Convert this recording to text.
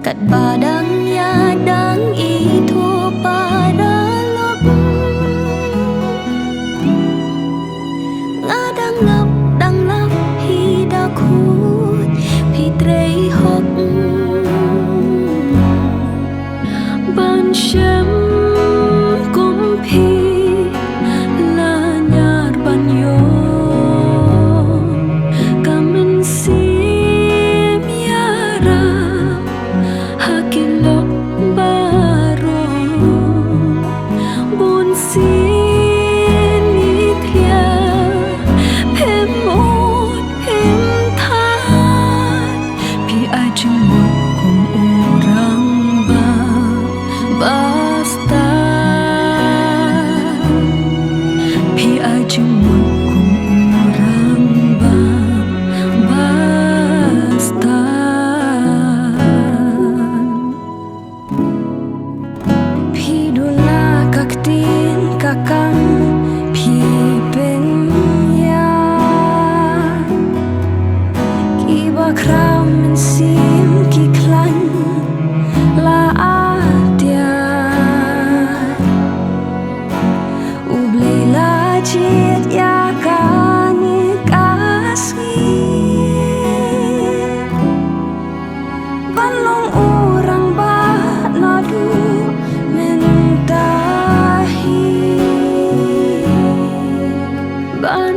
Kat badannya dan itu pada lop ngadang ngap dang lap hidakut pitrei hok ban shem kumpi la nyar ban yo kamen sim yara hakilok baro bun sin ithya phemot phem than pi ajmut kum orang ba basta pi ajmut kum orang ba basta Pidula kaktin kakang pi penya ki bakrau mensim ki klan la adia ublei la jit ya kani kasih balong orang ba nadu ban